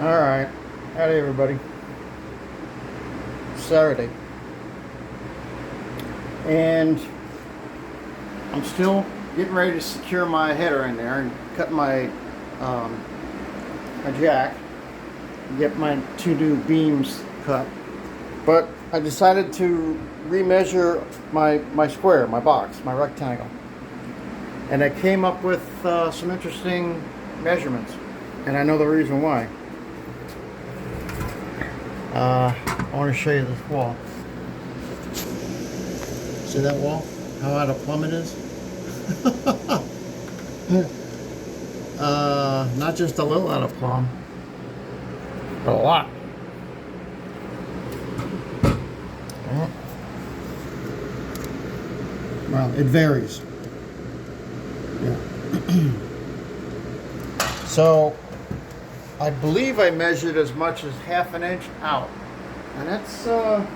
Alright. Howdy everybody. Saturday. And I'm still getting ready to secure my header in there and cut my jack. Get my two new beams cut. But I decided to remeasure my square, my box, my rectangle. And I came up with some interesting measurements. And I know the reason why. I want to show you this wall. See that wall? How out of plumb it is? Not just a little out of plumb, but a lot. Well, it varies. Yeah. So, I believe I measured as much as ½ an inch out. And that's, I'm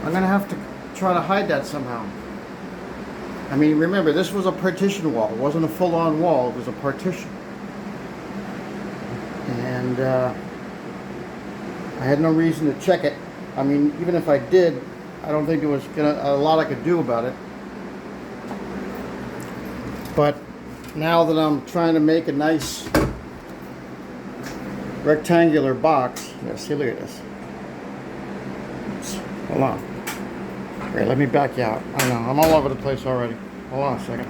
going to have to try to hide that somehow. I mean, remember, this was a partition wall. It wasn't a full-on wall. It was a partition. And I had no reason to check it. I mean, even if I did, I don't think there was a lot I could do about it. But now that I'm trying to make a nice rectangular box, see, look at this. Hold on. Okay, let me back you out. I know, I'm all over the place already. Hold on a second.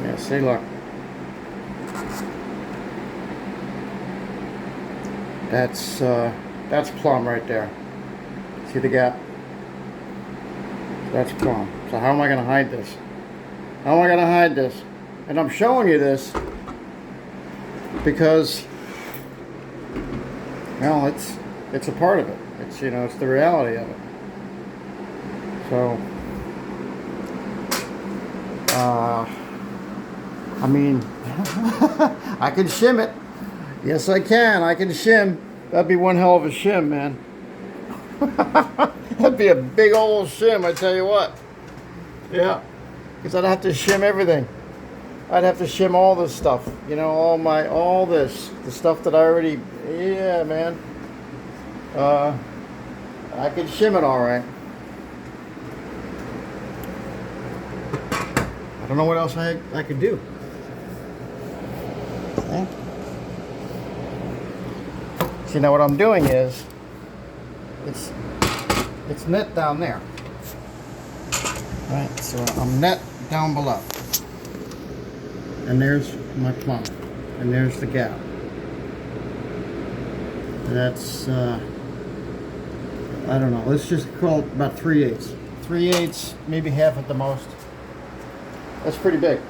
Yeah, see, look. That's plumb right there. See the gap? That's plumb. So how am I going to hide this? How am I going to hide this? And I'm showing you this because, well, it's a part of it. It's, you know, it's the reality of it. So, I mean, I can shim it. Yes, I can. I can shim. That'd be one hell of a shim, man. That'd be a big old shim, I tell you what. Yeah, because I'd have to shim everything. I'd have to shim all this stuff, you know, all this, the stuff that I already, yeah, man. I could shim it all right. I don't know what else I could do. Okay. See, now what I'm doing is, it's net down there. Right, so I'm net down below. And there's my plumb. And there's the gap. That's, I don't know, let's just call it about 3/8. 3/8, maybe half at the most. That's pretty big.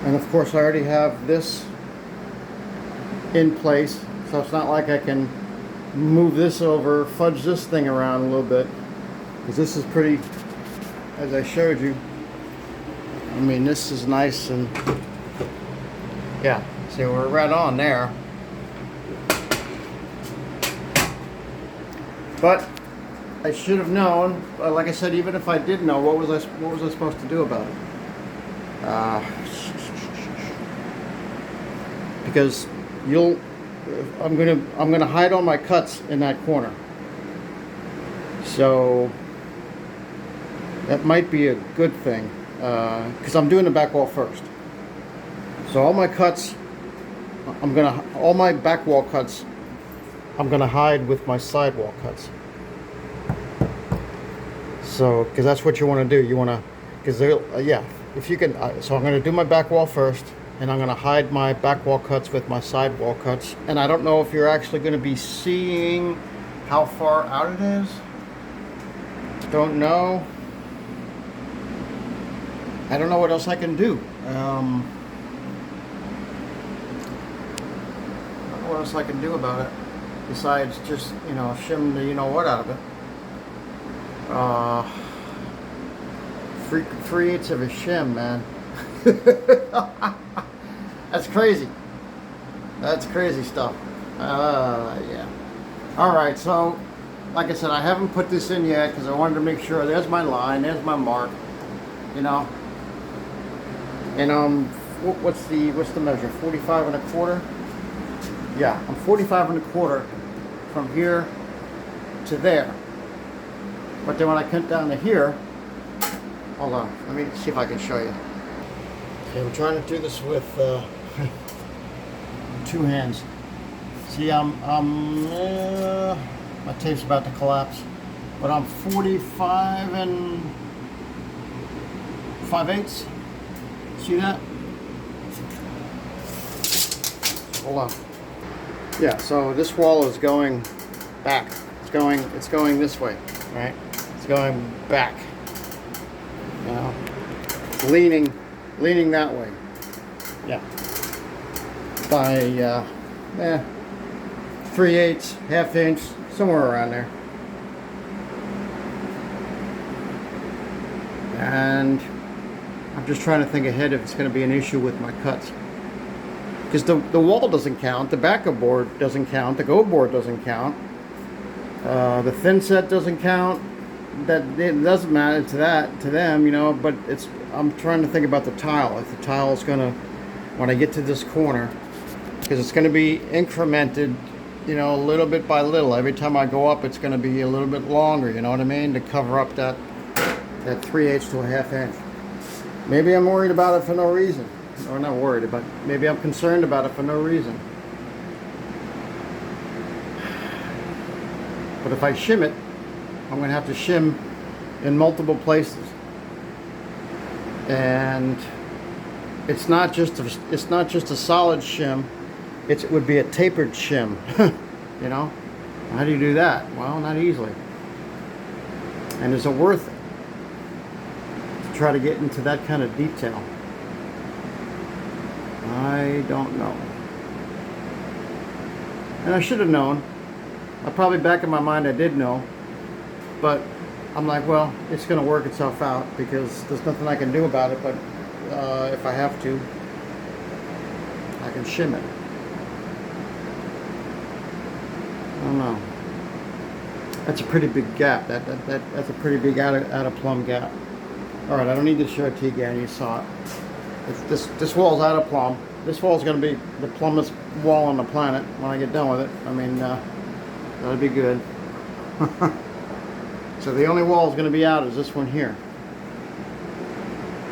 And of course I already have this in place, so it's not like I can move this over, fudge this thing around a little bit, because this is pretty, as I showed you, I mean, this is nice and, yeah, see, we're right on there. But I should have known, like I said, even if I did know, what was I supposed to do about it? Because I'm gonna hide all my cuts in that corner. So that might be a good thing, because I'm doing the back wall first. So all my cuts, all my back wall cuts, I'm gonna hide with my side wall cuts. So, because that's what you want to do. You want to, because yeah, if you can. So I'm gonna do my back wall first. And I'm going to hide my back wall cuts with my side wall cuts. And I don't know if you're actually going to be seeing how far out it is. Don't know. I don't know what else I can do. I don't know what else I can do about it. Besides just, you know, shim the you-know-what out of it. 3/8 of a shim, man. That's crazy. That's crazy stuff. Yeah. Alright, so like I said, I haven't put this in yet because I wanted to make sure. There's my line, there's my mark. you know. And what's the measure? 45 1/4. Yeah, I'm 45 1/4 from here to there. But then when I cut down to here, hold on, let me see if I can show you. Okay, I'm trying to do this with 2 hands. See, my tape's about to collapse, but I'm 45 5/8. See that? Hold on. Yeah, so this wall is going back. It's going this way, right? It's going back. You know, leaning that way. Yeah. By 3/8, ½ inch, somewhere around there. And I'm just trying to think ahead if it's going to be an issue with my cuts. Because the wall doesn't count, the backup board doesn't count, the go board doesn't count, the thin set doesn't count. That it doesn't matter to them, you know. But I'm trying to think about the tile. If the tile is gonna, when I get to this corner, because it's going to be incremented, you know, little bit by little. Every time I go up, it's going to be a little bit longer. You know what I mean? To cover up that 3/8 to a ½ inch. Maybe I'm worried about it for no reason. Or not worried, but maybe I'm concerned about it for no reason. But if I shim it, I'm going to have to shim in multiple places. And it's not just a solid shim. It would be a tapered shim. You know? How do you do that? Well, not easily. And is it worth it to try to get into that kind of detail? I don't know. And I should have known. Probably back in my mind I did know. But I'm like, well, it's going to work itself out because there's nothing I can do about it. But if I have to, I can shim it. I don't know. That's a pretty big gap. That's a pretty big out of plumb gap. All right, I don't need to show it to you again. You saw it. This wall's out of plumb. This wall's going to be the plumbest wall on the planet when I get done with it. I mean, that'll be good. So the only wall is going to be out is this one here.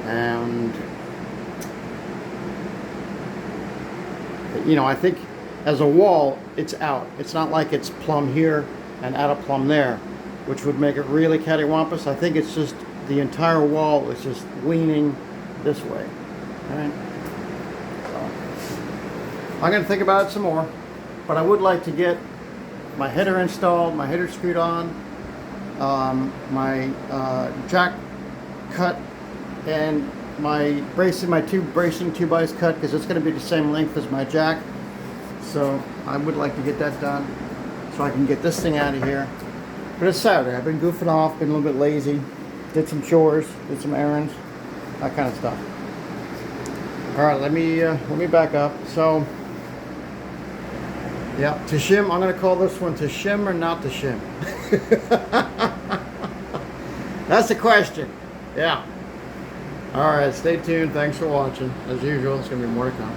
And you know, I think as a wall, it's out. It's not like it's plumb here and out of plumb there, which would make it really cattywampus. I think it's just the entire wall is just leaning this way. All right. So I'm going to think about it some more, but I would like to get my header installed, my header screwed on, my jack cut, and my two bracing 2x cut, because it's going to be the same length as my jack. So I would like to get that done so I can get this thing out of here. But it's Saturday. I've been goofing off, been a little bit lazy, did some chores, did some errands, that kind of stuff. All right, let me back up. So yeah, to shim, I'm going to call this one to shim or not to shim. That's the question. Yeah. All right, stay tuned. Thanks for watching. As usual, there's going to be more to come.